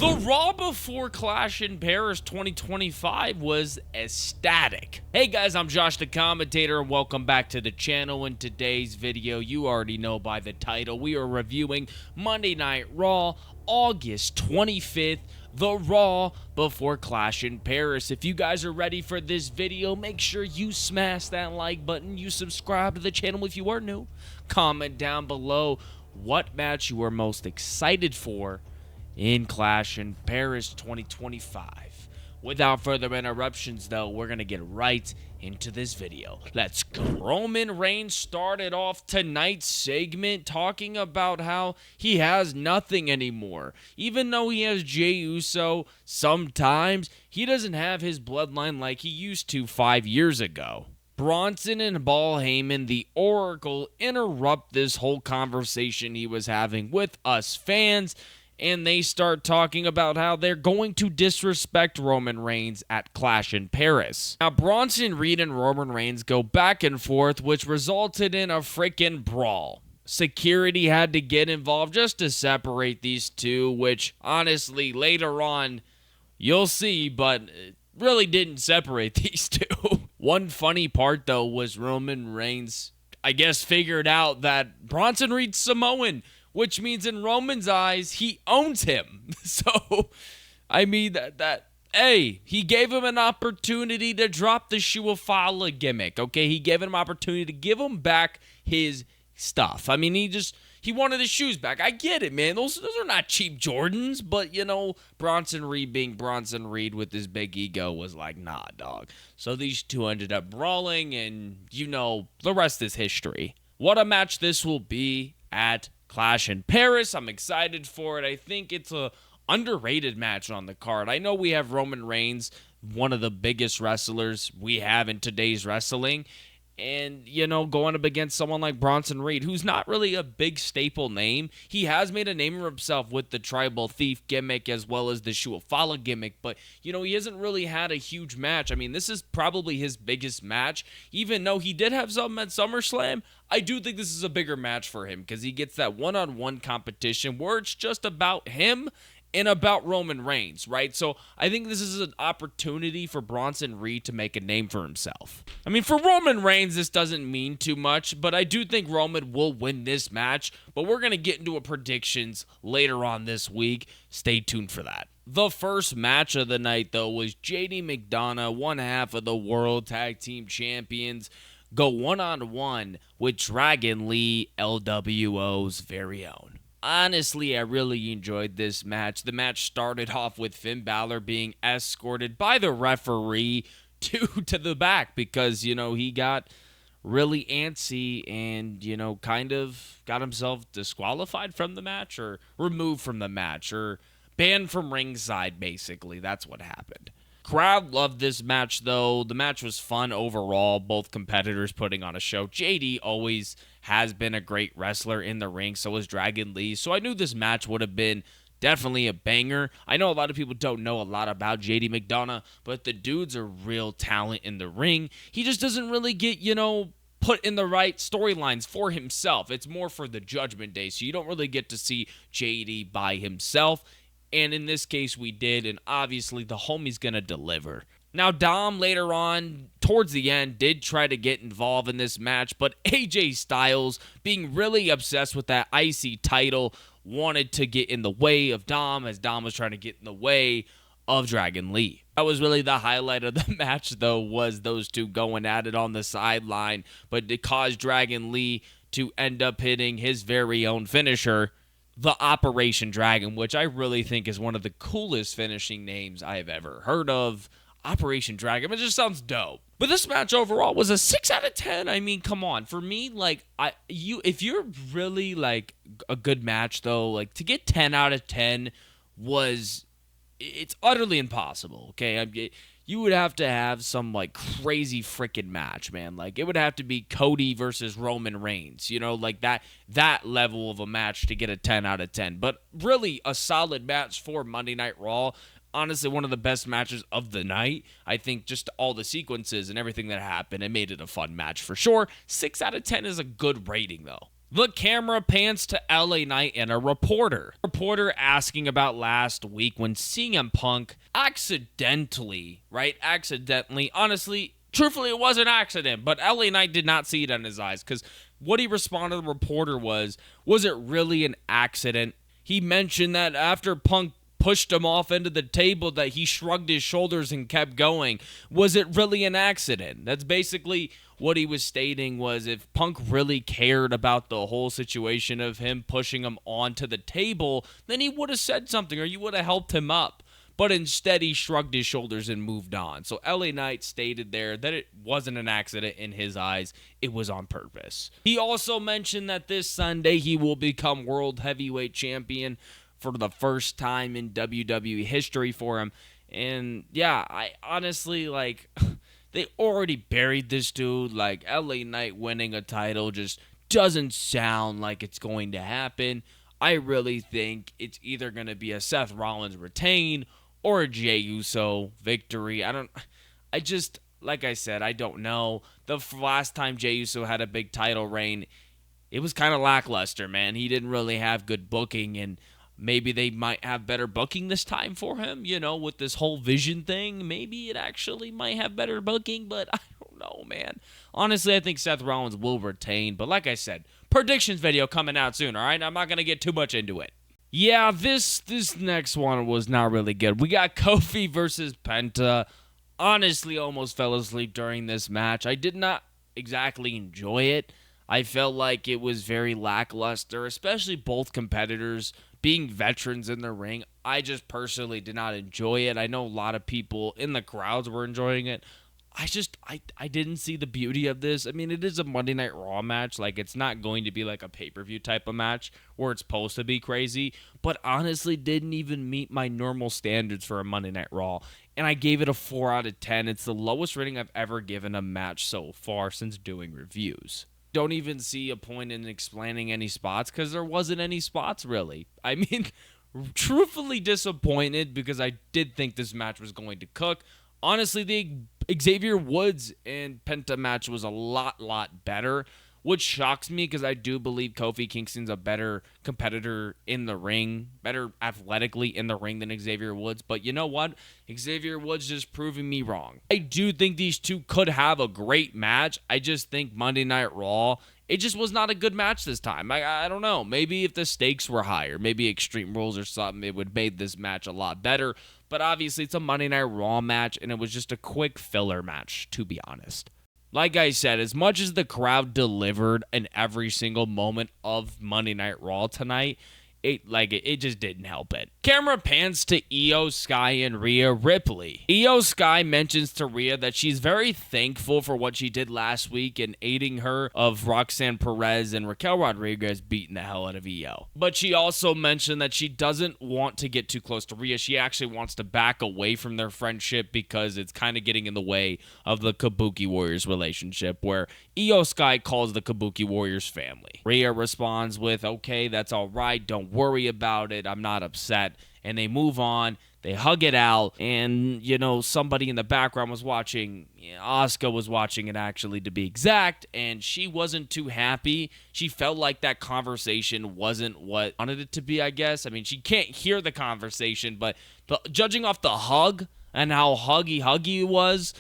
The Raw before Clash in Paris 2025 was ecstatic. Hey guys, I'm Josh the Commentator and welcome back to the channel. In today's video, you already know by the title, we are reviewing Monday Night Raw, August 25th, the Raw before Clash in Paris. If you guys are ready for this video, make sure you smash that like button, you subscribe to the channel if you are new, comment down below what match you are most excited for in Clash in Paris 2025. Without further interruptions, though, we're going to get right into this video. Let's go. Roman Reigns started off tonight's segment talking about how he has nothing anymore. Even though he has Jey Uso, sometimes he doesn't have his bloodline like he used to 5 years ago. Bronson and Paul Heyman, the Oracle, interrupt this whole conversation he was having with us fans, and they start talking about how they're going to disrespect Roman Reigns at Clash in Paris. Now, Bronson Reed and Roman Reigns go back and forth, which resulted in a freaking brawl. Security had to get involved just to separate these two, which honestly, later on, you'll see, but it really didn't separate these two. One funny part, though, was Roman Reigns, I guess, figured out that Bronson Reed's Samoan, which means in Roman's eyes, he owns him. So, I mean, hey, he gave him an opportunity to drop the Shuafala gimmick, okay? He gave him an opportunity to give him back his stuff. I mean, he wanted his shoes back. I get it, man. Those are not cheap Jordans, but, you know, Bronson Reed being Bronson Reed with his big ego was like, nah, dog. So these two ended up brawling, and, you know, the rest is history. What a match this will be at Clash in Paris. I'm excited for it. I think it's a underrated match on the card. I know we have Roman Reigns, one of the biggest wrestlers we have in today's wrestling, and, you know, going up against someone like Bronson Reed, who's not really a big staple name. He has made a name for himself with the Tribal Thief gimmick as well as the Shuafala gimmick, but, you know, he hasn't really had a huge match. I mean, this is probably his biggest match. Even though he did have something at SummerSlam, I do think this is a bigger match for him because he gets that one-on-one competition where it's just about him and about Roman Reigns, right? So I think this is an opportunity for Bronson Reed to make a name for himself. I mean, for Roman Reigns, this doesn't mean too much, but I do think Roman will win this match, but we're going to get into a predictions later on this week. Stay tuned for that. The first match of the night, though, was JD McDonough, one half of the World Tag Team Champions, go one-on-one with Dragon Lee, LWO's very own. Honestly, I really enjoyed this match. The match started off with Finn Balor being escorted by the referee to the back because, you know, he got really antsy and, you know, kind of got himself disqualified from the match or removed from the match or banned from ringside, basically. That's what happened. Crowd loved this match, though. The match was fun overall, both competitors putting on a show. JD always has been a great wrestler in the ring, so is Dragon Lee. So I knew this match would have been definitely a banger. I know a lot of people don't know a lot about JD McDonough, but the dude's a real talent in the ring. He just doesn't really get, you know, put in the right storylines for himself. It's more for the Judgment Day, so you don't really get to see JD by himself. And in this case, we did, and obviously the homie's going to deliver. Now, Dom later on, towards the end, did try to get involved in this match, but AJ Styles, being really obsessed with that IC title, wanted to get in the way of Dom, as Dom was trying to get in the way of Dragon Lee. That was really the highlight of the match, though, was those two going at it on the sideline, but it caused Dragon Lee to end up hitting his very own finisher, the Operation Dragon, which I really think is one of the coolest finishing names I have ever heard of. Operation Dragon. It just sounds dope. But this match overall was a 6 out of 10. I mean, come on. For me, like, if you're really, like, a good match, though, like, to get 10 out of 10 it's utterly impossible, okay? You would have to have some, like, crazy freaking match, man. Like, it would have to be Cody versus Roman Reigns, you know, like that level of a match to get a 10 out of 10. But really, a solid match for Monday Night Raw. Honestly, one of the best matches of the night. I think just all the sequences and everything that happened, it made it a fun match for sure. 6 out of 10 is a good rating, though. The camera pans to LA Knight and a reporter. Asking about last week when CM Punk accidentally, honestly, truthfully, it was an accident, but LA Knight did not see it in his eyes, because what he responded to the reporter was it really an accident? He mentioned that after Punk pushed him off into the table that he shrugged his shoulders and kept going. Was it really an accident? That's basically what he was stating, was if Punk really cared about the whole situation of him pushing him onto the table, then he would have said something or you would have helped him up. But instead, he shrugged his shoulders and moved on. So LA Knight stated there that it wasn't an accident in his eyes. It was on purpose. He also mentioned that this Sunday he will become World Heavyweight Champion for the first time in WWE history for him. And yeah, I honestly, they already buried this dude. LA Knight winning a title just doesn't sound like it's going to happen. I really think it's either going to be a Seth Rollins retain or a Jey Uso victory. Like I said, I don't know. The last time Jey Uso had a big title reign, it was kind of lackluster, man. He didn't really have good booking, and maybe they might have better booking this time for him, with this whole vision thing. Maybe it actually might have better booking, but I don't know, man. Honestly, I think Seth Rollins will retain, but like I said, predictions video coming out soon, all right? I'm not going to get too much into it. Yeah, this next one was not really good. We got Kofi versus Penta. Honestly, almost fell asleep during this match. I did not exactly enjoy it. I felt like it was very lackluster, especially both competitors being veterans in the ring. I just personally did not enjoy it. I know a lot of people in the crowds were enjoying it. I didn't see the beauty of this. I mean, it is a Monday Night Raw match. It's not going to be like a pay-per-view type of match where it's supposed to be crazy, but honestly didn't even meet my normal standards for a Monday Night Raw, and I gave it a 4 out of 10. It's the lowest rating I've ever given a match so far since doing reviews. Don't even see a point in explaining any spots because there wasn't any spots really. I mean, truthfully disappointed because I did think this match was going to cook. Honestly, the Xavier Woods and Penta match was a lot better, which shocks me because I do believe Kofi Kingston's a better competitor in the ring, better athletically in the ring than Xavier Woods. But you know what? Xavier Woods just proving me wrong. I do think these two could have a great match. I just think Monday Night Raw, it just was not a good match this time. I don't know. Maybe if the stakes were higher, maybe Extreme Rules or something, it would have made this match a lot better. But obviously, it's a Monday Night Raw match, and it was just a quick filler match, to be honest. Like I said, as much as the crowd delivered in every single moment of Monday Night Raw tonight, it just didn't help it. Camera pans to Io Sky and Rhea Ripley. Io Sky mentions to Rhea that she's very thankful for what she did last week in aiding her of Roxanne Perez and Raquel Rodriguez beating the hell out of Io. But she also mentioned that she doesn't want to get too close to Rhea. She actually wants to back away from their friendship because it's kind of getting in the way of the Kabuki Warriors relationship, where Io Sky calls the Kabuki Warriors family. Rhea responds with, "Okay, that's all right. Don't worry about it. I'm not upset." And they move on. They hug it out. And, somebody in the background was watching. Asuka was watching it, actually, to be exact. And she wasn't too happy. She felt like that conversation wasn't what wanted it to be, I guess. I mean, she can't hear the conversation. But judging off the hug and how huggy it was,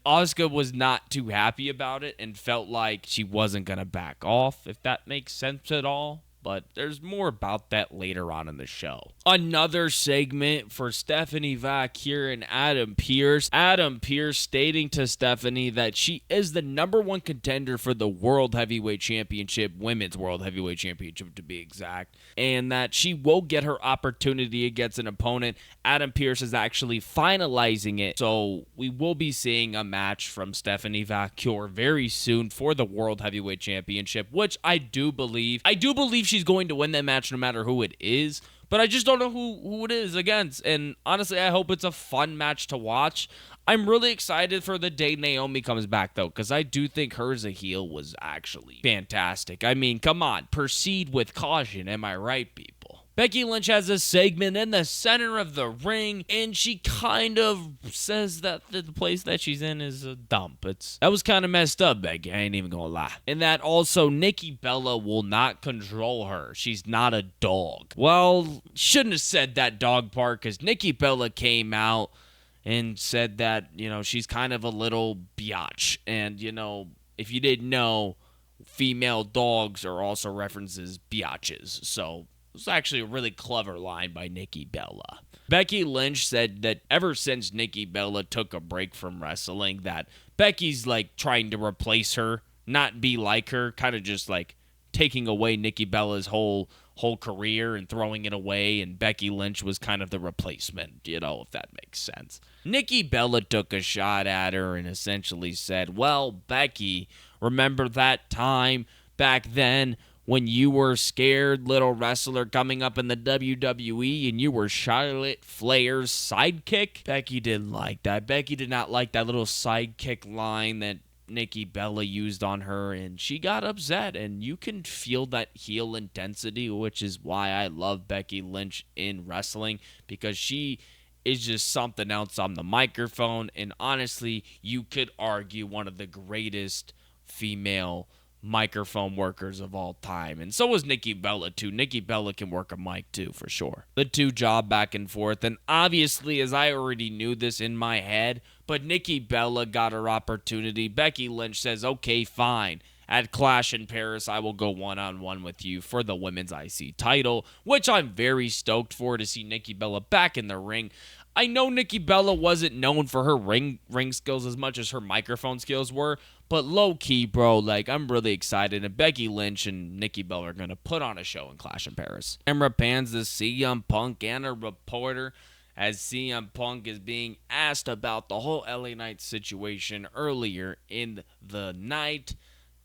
Asuka was not too happy about it and felt like she wasn't going to back off, if that makes sense at all. But there's more about that later on in the show. Another segment for Stephanie Vaquer and Adam Pearce. Adam Pearce stating to Stephanie that she is the #1 contender for the World Heavyweight Championship, Women's World Heavyweight Championship to be exact, and that she will get her opportunity against an opponent. Adam Pearce is actually finalizing it, so we will be seeing a match from Stephanie Vaquer very soon for the World Heavyweight Championship, which I do believe she's going to win that match no matter who it is, but I just don't know who it is against. And honestly, I hope it's a fun match to watch. I'm really excited for the day Naomi comes back, though, because I do think her as a heel was actually fantastic. I mean, come on, proceed with caution. Am I right, people? Becky Lynch has a segment in the center of the ring, and she kind of says that the place that she's in is a dump. That was kind of messed up, Becky. I ain't even gonna lie. And that also Nikki Bella will not control her. She's not a dog. Well, shouldn't have said that dog part, because Nikki Bella came out and said that, she's kind of a little biatch. And, if you didn't know, female dogs are also referenced as biatches. So it was actually a really clever line by Nikki Bella. Becky Lynch said that ever since Nikki Bella took a break from wrestling, that Becky's like trying to replace her, not be like her, kind of just like taking away Nikki Bella's whole career and throwing it away, and Becky Lynch was kind of the replacement, if that makes sense. Nikki Bella took a shot at her and essentially said, well, Becky, remember that time back then when you were scared little wrestler coming up in the WWE and you were Charlotte Flair's sidekick? Becky didn't like that. Becky did not like that little sidekick line that Nikki Bella used on her, and she got upset, and you can feel that heel intensity, which is why I love Becky Lynch in wrestling, because she is just something else on the microphone, and honestly, you could argue one of the greatest female microphone workers of all time. And so was Nikki Bella too. Nikki Bella can work a mic too, for sure. The two job back and forth, and obviously, as I already knew this in my head, but Nikki Bella got her opportunity. Becky Lynch says, okay, fine. At Clash in Paris, I will go one-on-one with you for the women's IC title, which I'm very stoked for, to see Nikki Bella back in the ring. I know Nikki Bella wasn't known for her ring skills as much as her microphone skills were, but low-key, bro, I'm really excited, and Becky Lynch and Nikki Bella are going to put on a show in Clash in Paris. Camera pans to CM Punk and a reporter as CM Punk is being asked about the whole LA Knight situation earlier in the night,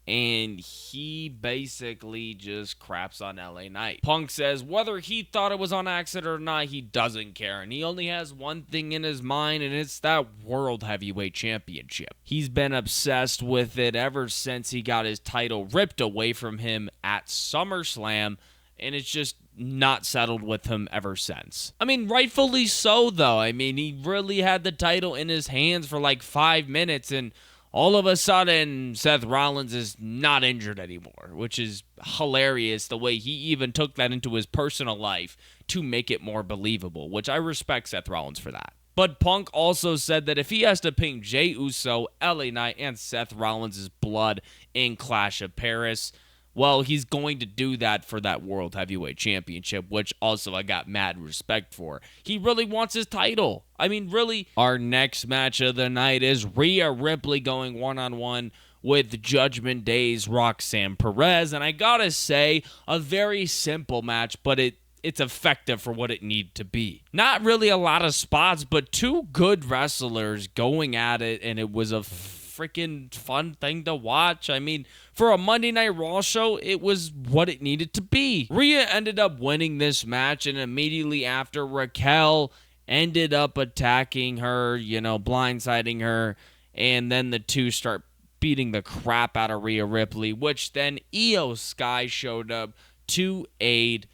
and he basically just craps on LA Knight. Punk says whether he thought it was on accident or not, he doesn't care, and he only has one thing in his mind, and it's that World Heavyweight Championship. He's been obsessed with it ever since he got his title ripped away from him at SummerSlam, and it's just not settled with him ever since. I mean, rightfully so, though. I mean, he really had the title in his hands for like 5 minutes, and all of a sudden, Seth Rollins is not injured anymore, which is hilarious, the way he even took that into his personal life to make it more believable, which I respect Seth Rollins for that. But Punk also said that if he has to pink Jey Uso, LA Knight, and Seth Rollins' blood in Clash of Paris, well, he's going to do that for that World Heavyweight Championship, which also I got mad respect for. He really wants his title. I mean, really. Our next match of the night is Rhea Ripley going one-on-one with Judgment Day's Roxanne Perez. And I gotta say, a very simple match, but it's effective for what it needed to be. Not really a lot of spots, but two good wrestlers going at it, and it was a freaking fun thing to watch. I mean, for a Monday Night Raw show, it was what it needed to be. Rhea ended up winning this match, and immediately after, Raquel ended up attacking her, blindsiding her, and then the two start beating the crap out of Rhea Ripley, which then Io Sky showed up to aid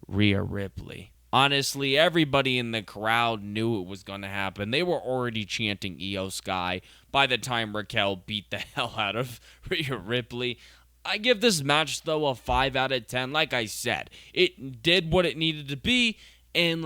Rhea Ripley. Honestly, everybody in the crowd knew it was going to happen. They were already chanting Io Sky by the time Raquel beat the hell out of Rhea Ripley. I give this match, though, a 5 out of 10. Like I said, it did what it needed to be, and,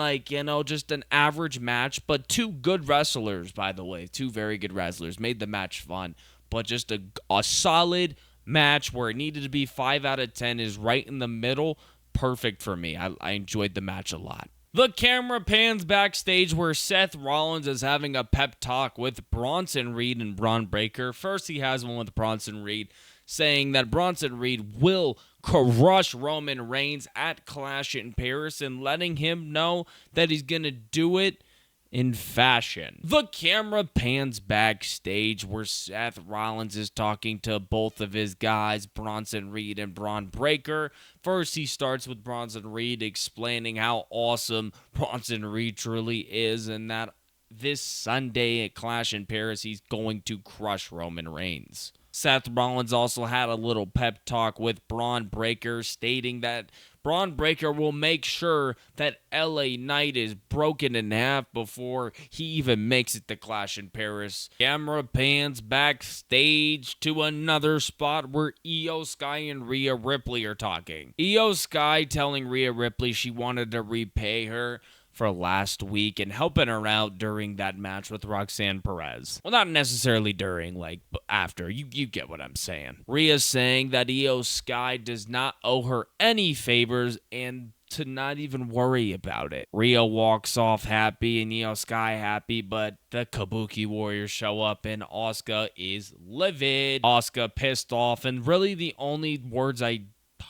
just an average match. But two good wrestlers, by the way, two very good wrestlers, made the match fun. But just a solid match where it needed to be 5 out of 10 is right in the middle. Perfect for me. I enjoyed the match a lot. The camera pans backstage where Seth Rollins is having a pep talk with Bronson Reed and Braun Breaker. First, he has one with Bronson Reed, saying that Bronson Reed will crush Roman Reigns at Clash in Paris, and letting him know that he's going to do it in fashion. The camera pans backstage where Seth Rollins is talking to both of his guys, Bronson Reed and Braun Breaker. First, he starts with Bronson Reed explaining how awesome Bronson Reed truly is, and that this Sunday at Clash in Paris, he's going to crush Roman Reigns. Seth Rollins also had a little pep talk with Braun Breaker, stating that Braun Breaker will make sure that LA Knight is broken in half before he even makes it to Clash in Paris. Camera pans backstage to another spot where Io Sky and Rhea Ripley are talking. Io Sky telling Rhea Ripley she wanted to repay her for last week and helping her out during that match with Roxanne Perez. Well, not necessarily during, like, but after. You get what I'm saying. Rhea's saying that Io Sky does not owe her any favors and to not even worry about it. Rhea walks off happy and Io Sky happy, but the Kabuki Warriors show up and Asuka is livid. Asuka pissed off, and really the only words I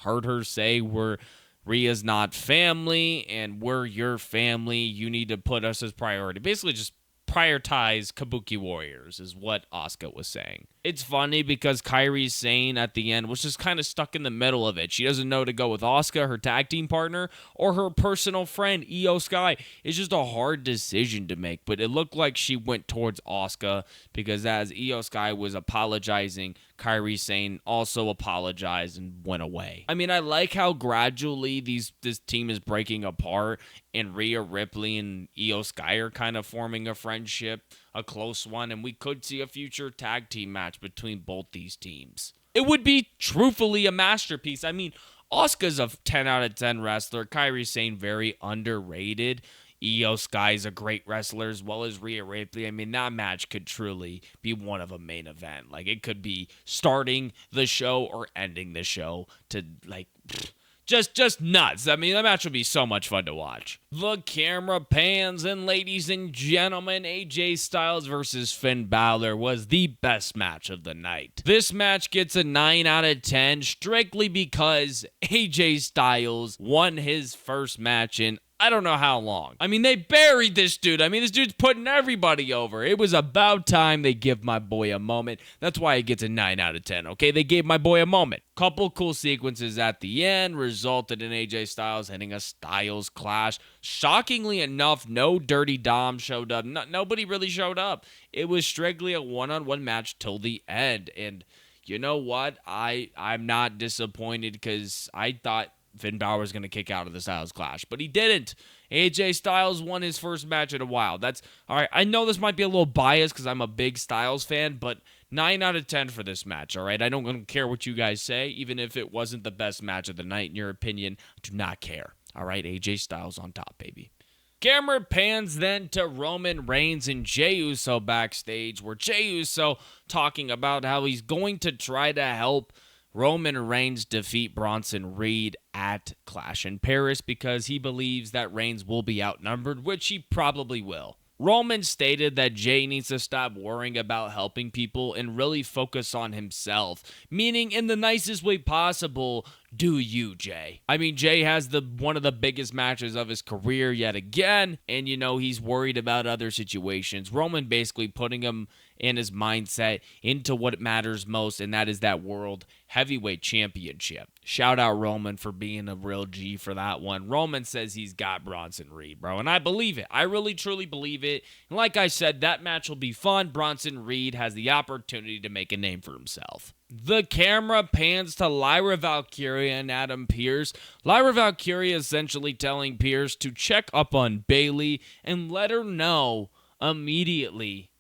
heard her say were, Rhea's not family, and we're your family. You need to put us as priority. Basically, just prioritize Kabuki Warriors is what Asuka was saying. It's funny because Kairi Sane at the end was just kind of stuck in the middle of it. She doesn't know to go with Asuka, her tag team partner, or her personal friend, Io Sky. It's just a hard decision to make, but it looked like she went towards Asuka because as Io Sky was apologizing, Kairi Sane also apologized and went away. I mean, I like how gradually this team is breaking apart, and Rhea Ripley and Io Sky are kind of forming a friendship, a close one, and we could see a future tag team match between both these teams. It would be truthfully a masterpiece. I mean, Asuka's a 10 out of 10 wrestler. Kairi Sane very underrated. Io Sky's a great wrestler as well as Rhea Ripley. I mean, that match could truly be one of a main event. Like, it could be starting the show or ending the show to, like, just nuts. I mean, that match would be so much fun to watch. The camera pans, and ladies and gentlemen, AJ Styles versus Finn Balor was the best match of the night. This match gets a 9 out of 10 strictly because AJ Styles won his first match in I don't know how long. I mean, they buried this dude. I mean, this dude's putting everybody over. It was about time they give my boy a moment. That's why he gets a 9 out of 10, okay? They gave my boy a moment. Couple cool sequences at the end resulted in AJ Styles hitting a Styles Clash. Shockingly enough, no Dirty Dom showed up. Nobody really showed up. It was strictly a one-on-one match till the end. And you know what? I'm not disappointed because I thought Finn Balor was going to kick out of the Styles Clash, but he didn't. AJ Styles won his first match in a while. That's all right. I know this might be a little biased because I'm a big Styles fan, but 9 out of 10 for this match, all right? I don't care what you guys say, even if it wasn't the best match of the night in your opinion. I do not care, all right? AJ Styles on top, baby. Camera pans then to Roman Reigns and Jey Uso backstage, where Jey Uso talking about how he's going to try to help Roman Reigns defeat Bronson Reed at Clash in Paris because he believes that Reigns will be outnumbered, which he probably will. Roman stated that Jey needs to stop worrying about helping people and really focus on himself, meaning in the nicest way possible, do you, Jey? I mean, Jey has one of the biggest matches of his career yet again, and he's worried about other situations. Roman basically putting him in his mindset into what matters most, and that is that World Heavyweight Championship. Shout out Roman for being a real G for that one. Roman says he's got Bronson Reed, bro, and I believe it. I really, truly believe it. And like I said, that match will be fun. Bronson Reed has the opportunity to make a name for himself. The camera pans to Lyra Valkyria and Adam Pearce. Lyra Valkyria essentially telling Pearce to check up on Bayley and let her know immediately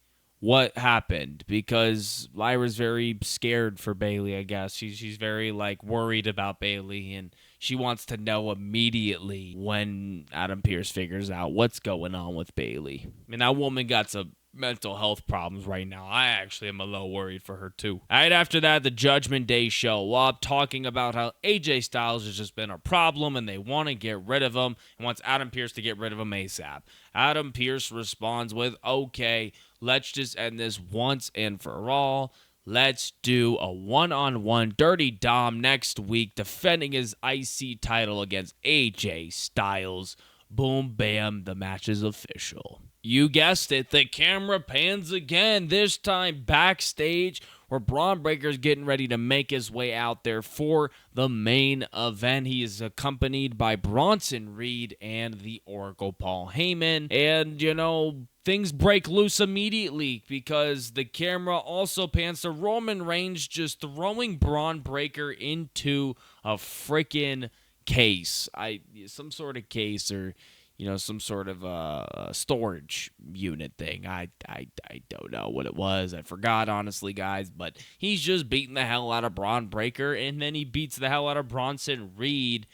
what happened, because Lyra's very scared for Bayley, I guess. She's very worried about Bayley, and she wants to know immediately when Adam Pearce figures out what's going on with Bayley. I mean, that woman got some mental health problems right now. I actually am a little worried for her too. Right after that, the Judgment Day show up talking about how AJ Styles has just been a problem and they want to get rid of him and wants Adam Pearce to get rid of him ASAP. Adam Pearce responds with, okay, let's just end this once and for all. Let's do a one-on-one Dirty Dom next week defending his IC title against AJ Styles. Boom, bam, the match is official. You guessed it, the camera pans again, this time backstage, where Braun Breaker's getting ready to make his way out there for the main event. He is accompanied by Bronson Reed and the Oracle Paul Heyman. And, things break loose immediately because the camera also pans to Roman Reigns just throwing Braun Breaker into a freaking case, some sort of case, or some sort of storage unit thing. I don't know what it was. I forgot, honestly, guys. But he's just beating the hell out of Bron Breakker, and then he beats the hell out of Bronson Reed,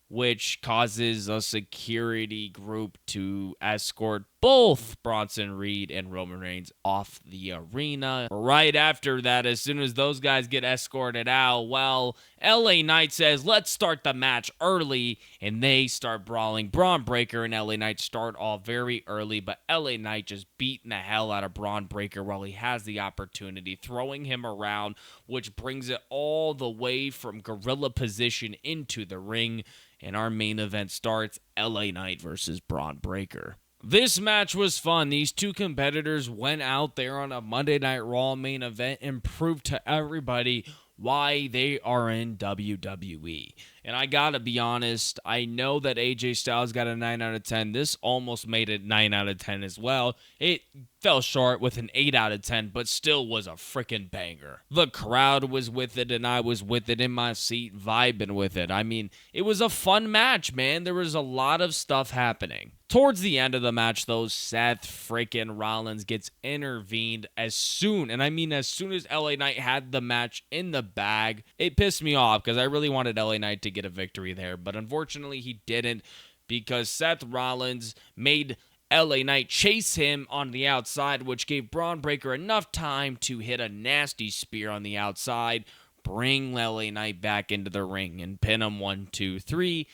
which causes a security group to escort both Bronson Reed and Roman Reigns off the arena. Right after that, as soon as those guys get escorted out, well, LA Knight says, let's start the match early, and they start brawling. Bron Breakker and LA Knight start off very early, but LA Knight just beating the hell out of Bron Breakker while he has the opportunity, throwing him around, which brings it all the way from gorilla position into the ring. And our main event starts, LA Knight versus Bron Breakker. This match was fun. These two competitors went out there on a Monday Night Raw main event and proved to everybody why they are in WWE. And I gotta be honest, I know that AJ Styles got a 9 out of 10. This almost made it 9 out of 10 as well. It fell short with an 8 out of 10, but still was a freaking banger. The crowd was with it, and I was with it in my seat, vibing with it. I mean, it was a fun match, man. There was a lot of stuff happening. Towards the end of the match, though, Seth freaking Rollins gets intervened as soon as LA Knight had the match in the bag. It pissed me off because I really wanted LA Knight to get a victory there, but unfortunately he didn't, because Seth Rollins made LA Knight chase him on the outside, which gave Bron Breakker enough time to hit a nasty spear on the outside, bring LA Knight back into the ring, and pin him 1, 2, 3.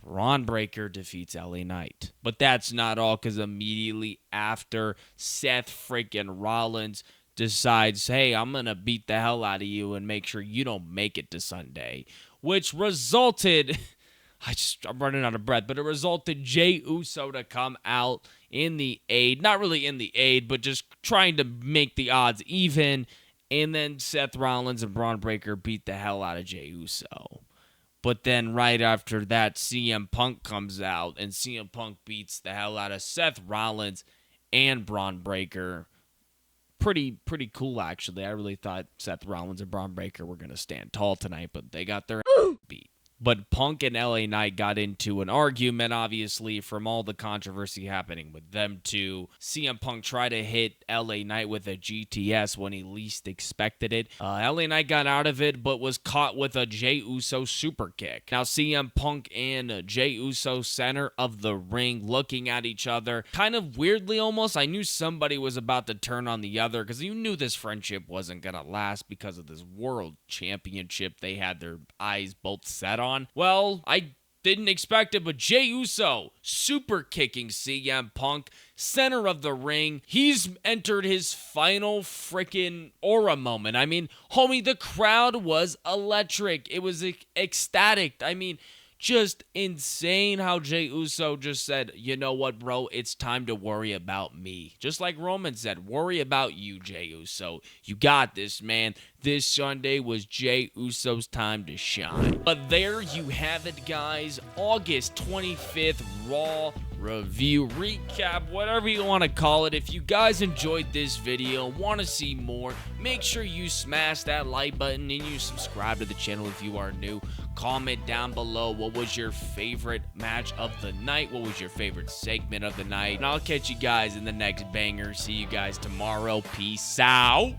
Bron Breakker defeats LA Knight. But that's not all, because immediately after, Seth freaking Rollins decides, hey, I'm going to beat the hell out of you and make sure you don't make it to Sunday, which resulted, I'm running out of breath, but it resulted Jey Uso to come out in the aid, not really in the aid, but just trying to make the odds even, and then Seth Rollins and Bron Breakker beat the hell out of Jey Uso. But then right after that, CM Punk comes out, and CM Punk beats the hell out of Seth Rollins and Bron Breakker. Pretty cool, actually. I really thought Seth Rollins and Bron Breakker were going to stand tall tonight, but they got their beat. But Punk and LA Knight got into an argument, obviously, from all the controversy happening with them two. CM Punk tried to hit LA Knight with a GTS when he least expected it. LA Knight got out of it, but was caught with a Jey Uso super kick. Now, CM Punk and Jey Uso, center of the ring, looking at each other. Kind of weirdly, almost. I knew somebody was about to turn on the other, because you knew this friendship wasn't going to last because of this world championship they had their eyes both set on. Well, I didn't expect it, but Jey Uso super kicking CM Punk, center of the ring. He's entered his final freaking aura moment. I mean, homie, the crowd was electric. It was ecstatic. I mean, just insane how Jey Uso just said, you know what, bro, it's time to worry about me. Just like Roman said, worry about you, Jey Uso. You got this, man. This Sunday was Jey Uso's time to shine. But there you have it, guys. August 25th, Raw review, recap, whatever you want to call it. If you guys enjoyed this video, want to see more, make sure you smash that like button and you subscribe to the channel if you are new. Comment down below what was your favorite match of the night, what was your favorite segment of the night, and I'll catch you guys in the next banger. See you guys tomorrow. Peace out.